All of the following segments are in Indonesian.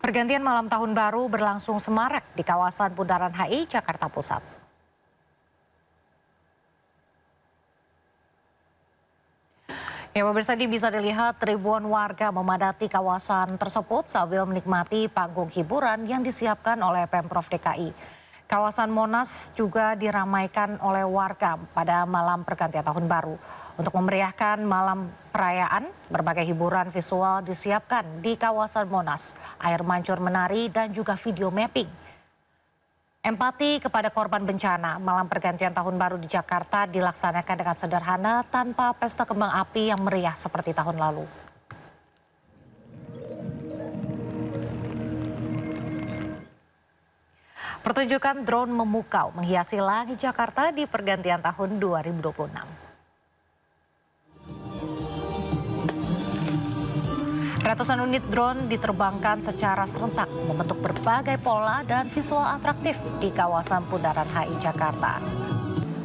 Pergantian malam tahun baru berlangsung semarak di kawasan Bundaran HI, Jakarta Pusat. Ya, pemirsa, ini bisa dilihat ribuan warga memadati kawasan tersebut sambil menikmati panggung hiburan yang disiapkan oleh Pemprov DKI. Kawasan Monas juga diramaikan oleh warga pada malam pergantian tahun baru. Untuk memeriahkan malam perayaan, berbagai hiburan visual disiapkan di kawasan Monas, air mancur menari dan juga video mapping. Empati kepada korban bencana, malam pergantian tahun baru di Jakarta dilaksanakan dengan sederhana tanpa pesta kembang api yang meriah seperti tahun lalu. Pertunjukan drone memukau menghiasi langit Jakarta di pergantian tahun 2026. Ratusan unit drone diterbangkan secara serentak membentuk berbagai pola dan visual atraktif di kawasan Bundaran HI Jakarta.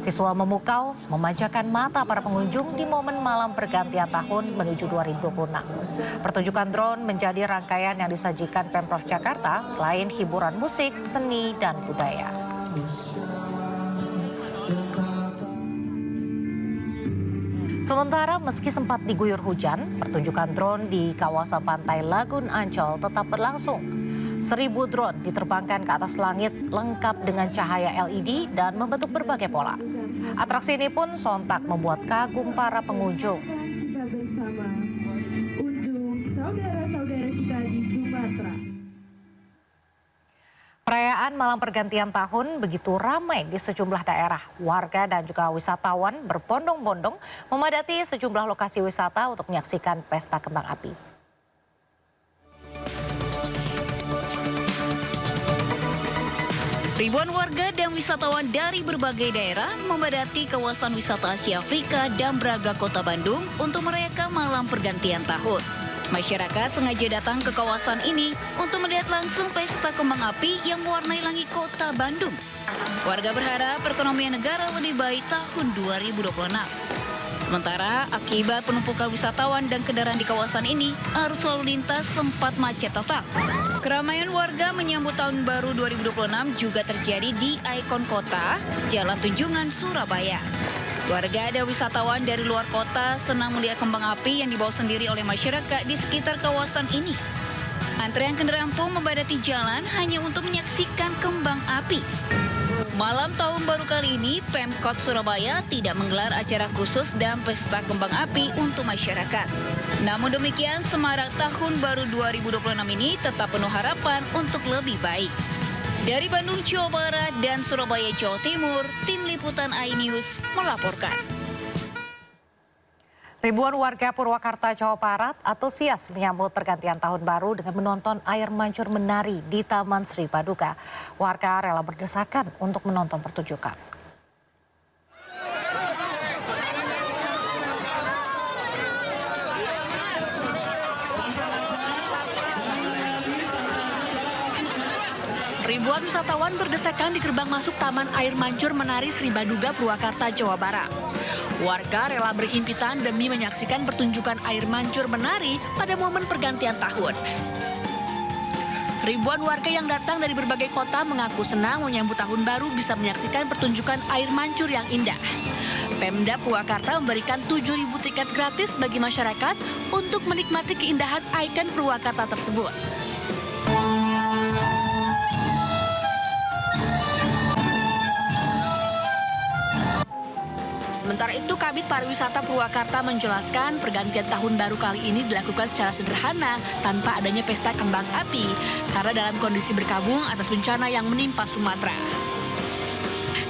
Visual memukau memanjakan mata para pengunjung di momen malam pergantian tahun menuju 2026. Pertunjukan drone menjadi rangkaian yang disajikan Pemprov Jakarta selain hiburan musik, seni, dan budaya. Sementara meski sempat diguyur hujan, pertunjukan drone di kawasan pantai Lagun Ancol tetap berlangsung. 1000 drone diterbangkan ke atas langit lengkap dengan cahaya LED dan membentuk berbagai pola. Atraksi ini pun sontak membuat kagum para pengunjung. Kita bersama untuk saudara-saudara kita di Sumatera. Perayaan malam pergantian tahun begitu ramai di sejumlah daerah. Warga dan juga wisatawan berbondong-bondong memadati sejumlah lokasi wisata untuk menyaksikan pesta kembang api. Ribuan warga dan wisatawan dari berbagai daerah memadati kawasan wisata Asia Afrika dan Braga, Kota Bandung untuk merayakan malam pergantian tahun. Masyarakat sengaja datang ke kawasan ini untuk melihat langsung pesta kembang api yang mewarnai langit Kota Bandung. Warga berharap perekonomian negara lebih baik tahun 2026. Sementara akibat penumpukan wisatawan dan kendaraan di kawasan ini, arus lalu lintas sempat macet total. Keramaian warga menyambut tahun baru 2026 juga terjadi di ikon kota, Jalan Tunjungan, Surabaya. Warga dan wisatawan dari luar kota senang melihat kembang api yang dibawa sendiri oleh masyarakat di sekitar kawasan ini. Antrean kendaraan pun memadati jalan hanya untuk menyaksikan kembang api. Malam tahun baru kali ini, Pemkot Surabaya tidak menggelar acara khusus dan pesta kembang api untuk masyarakat. Namun demikian, semarak tahun baru 2026 ini tetap penuh harapan untuk lebih baik. Dari Bandung, Jawa Barat dan Surabaya, Jawa Timur, Tim Liputan iNews melaporkan. Ribuan warga Purwakarta, Jawa Barat antusias menyambut pergantian tahun baru dengan menonton air mancur menari di Taman Sri Paduka. Warga rela berdesakan untuk menonton pertunjukan. Ribuan wisatawan berdesakan di gerbang masuk Taman Air Mancur Menari Sri Paduka, Purwakarta, Jawa Barat. Warga rela berhimpitan demi menyaksikan pertunjukan air mancur menari pada momen pergantian tahun. Ribuan warga yang datang dari berbagai kota mengaku senang menyambut tahun baru bisa menyaksikan pertunjukan air mancur yang indah. Pemda Purwakarta memberikan 7.000 tiket gratis bagi masyarakat untuk menikmati keindahan ikon Purwakarta tersebut. Sementara itu, Kabid Pariwisata Purwakarta menjelaskan pergantian tahun baru kali ini dilakukan secara sederhana tanpa adanya pesta kembang api karena dalam kondisi berkabung atas bencana yang menimpa Sumatera.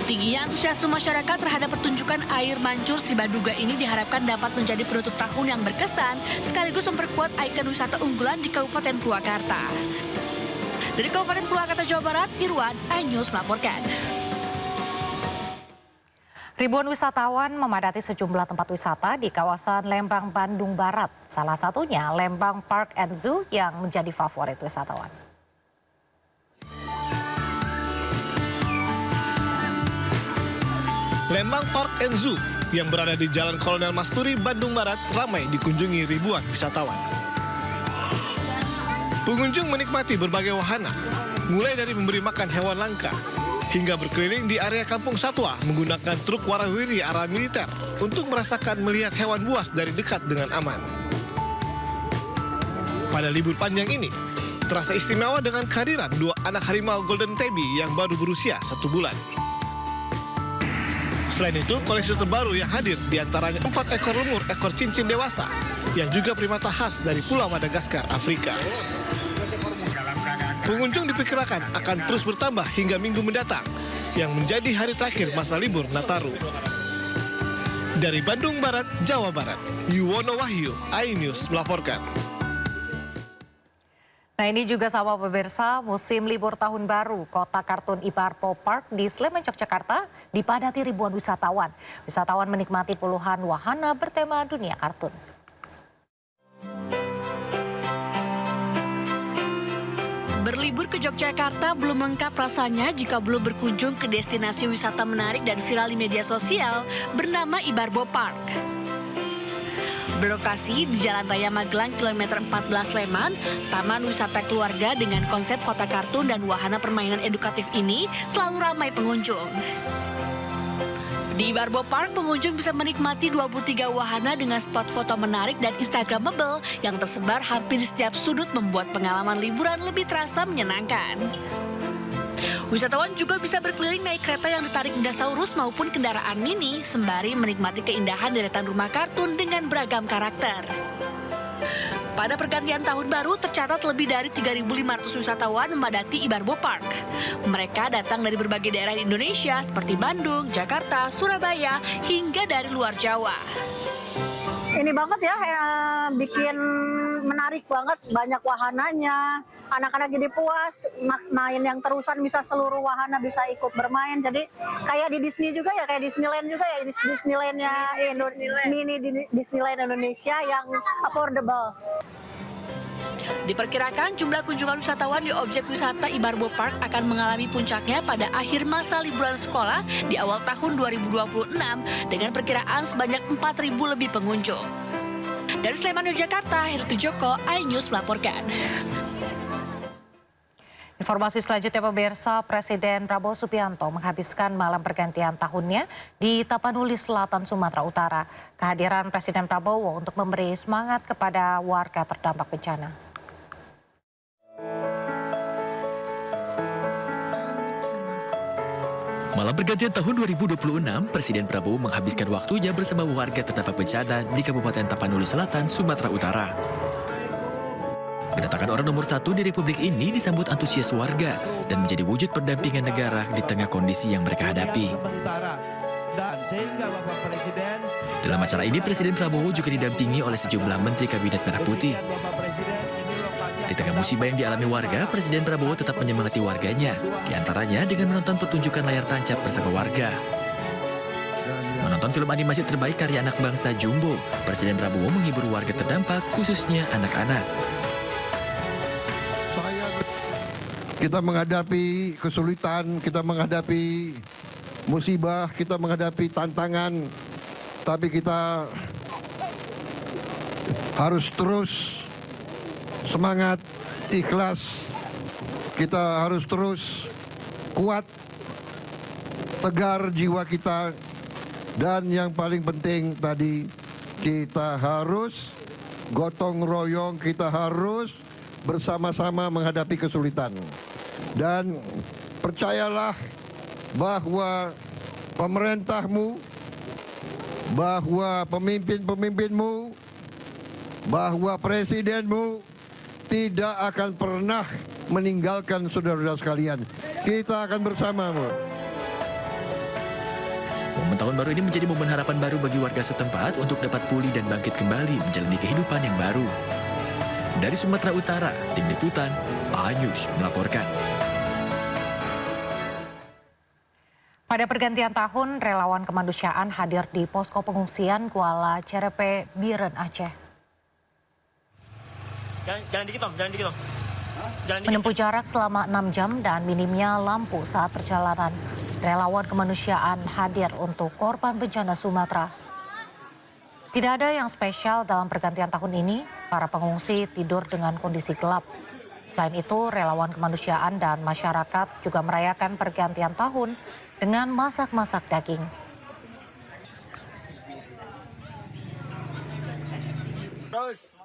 Tingginya antusiasme masyarakat terhadap pertunjukan air mancur Sri Paduka ini diharapkan dapat menjadi penutup tahun yang berkesan sekaligus memperkuat ikon wisata unggulan di Kabupaten Purwakarta. Dari Kabupaten Purwakarta, Jawa Barat, Irwan, iNews melaporkan. Ribuan wisatawan memadati sejumlah tempat wisata di kawasan Lembang, Bandung Barat. Salah satunya Lembang Park and Zoo yang menjadi favorit wisatawan. Lembang Park and Zoo yang berada di Jalan Kolonel Masturi, Bandung Barat ramai dikunjungi ribuan wisatawan. Pengunjung menikmati berbagai wahana, mulai dari memberi makan hewan langka, hingga berkeliling di area kampung satwa menggunakan truk warawiri arah militer untuk merasakan melihat hewan buas dari dekat dengan aman. Pada libur panjang ini, terasa istimewa dengan kehadiran 2 anak harimau Golden Tabby yang baru berusia 1 bulan. Selain itu, koleksi terbaru yang hadir diantaranya 4 ekor lemur ekor cincin dewasa yang juga primata khas dari Pulau Madagaskar, Afrika. Pengunjung diperkirakan akan terus bertambah hingga minggu mendatang, yang menjadi hari terakhir masa libur Nataru. Dari Bandung Barat, Jawa Barat, Yuwono Wahyu, iNews melaporkan. Nah ini juga sama pemirsa, musim libur tahun baru, kota kartun Ibarbo Park di Sleman, Yogyakarta dipadati ribuan wisatawan. Wisatawan menikmati puluhan wahana bertema dunia kartun. Berlibur ke Yogyakarta belum lengkap rasanya jika belum berkunjung ke destinasi wisata menarik dan viral di media sosial bernama Ibarbo Park. Berlokasi di Jalan Raya Magelang kilometer 14 Sleman, taman wisata keluarga dengan konsep kota kartun dan wahana permainan edukatif ini selalu ramai pengunjung. Di Ibarbo Park, pengunjung bisa menikmati 23 wahana dengan spot foto menarik dan instagramable yang tersebar hampir di setiap sudut, membuat pengalaman liburan lebih terasa menyenangkan. Wisatawan juga bisa berkeliling naik kereta yang ditarik dinosaurus maupun kendaraan mini, sembari menikmati keindahan deretan rumah kartun dengan beragam karakter. Pada pergantian tahun baru, tercatat lebih dari 3.500 wisatawan memadati Ibarbo Park. Mereka datang dari berbagai daerah di Indonesia seperti Bandung, Jakarta, Surabaya, hingga dari luar Jawa. Ini banget ya, bikin menarik banget, banyak wahananya. Anak-anak jadi puas, main yang terusan bisa seluruh wahana bisa ikut bermain. Jadi kayak di Disney juga ya, kayak Disneyland juga ya, Disneylandnya mini Disneyland Indonesia yang affordable. Diperkirakan jumlah kunjungan wisatawan di objek wisata Ibarbo Park akan mengalami puncaknya pada akhir masa liburan sekolah di awal tahun 2026 dengan perkiraan sebanyak 4.000 lebih pengunjung. Dari Sleman, Yogyakarta, Heruti Joko, iNews melaporkan. Informasi selanjutnya pemirsa, Presiden Prabowo Subianto menghabiskan malam pergantian tahunnya di Tapanuli Selatan, Sumatera Utara. Kehadiran Presiden Prabowo untuk memberi semangat kepada warga terdampak bencana. Malam pergantian tahun 2026, Presiden Prabowo menghabiskan waktunya bersama warga terdampak bencana di Kabupaten Tapanuli Selatan, Sumatera Utara. Kedatangan orang nomor 1 di Republik ini disambut antusias warga dan menjadi wujud pendampingan negara di tengah kondisi yang mereka hadapi. Dalam acara ini, Presiden Prabowo juga didampingi oleh sejumlah Menteri Kabinet Merah Putih. Di tengah musibah yang dialami warga, Presiden Prabowo tetap menyemangati warganya, diantaranya dengan menonton pertunjukan layar tancap bersama warga. Menonton film animasi terbaik karya anak bangsa Jumbo, Presiden Prabowo menghibur warga terdampak, khususnya anak-anak. Kita menghadapi kesulitan, kita menghadapi musibah, kita menghadapi tantangan, tapi kita harus terus semangat, ikhlas, kita harus terus kuat, tegar jiwa kita, dan yang paling penting tadi, kita harus gotong royong, kita harus bersama-sama menghadapi kesulitan. Dan percayalah bahwa pemerintahmu, bahwa pemimpin-pemimpinmu, bahwa presidenmu tidak akan pernah meninggalkan saudara-saudara sekalian. Kita akan bersamamu. Momen tahun baru ini menjadi momen harapan baru bagi warga setempat untuk dapat pulih dan bangkit kembali menjalani kehidupan yang baru. Dari Sumatera Utara, Tim Liputan, iNews melaporkan. Pada pergantian tahun, relawan kemanusiaan hadir di posko pengungsian Kuala Cerepe, Biren, Aceh. Jalan dikit om, jalan dikit om. Jalan dikit. Menempuh jarak selama 6 jam dan minimnya lampu saat perjalanan, relawan kemanusiaan hadir untuk korban bencana Sumatera. Tidak ada yang spesial dalam pergantian tahun ini, para pengungsi tidur dengan kondisi gelap. Selain itu, relawan kemanusiaan dan masyarakat juga merayakan pergantian tahun dengan masak-masak daging. Terus.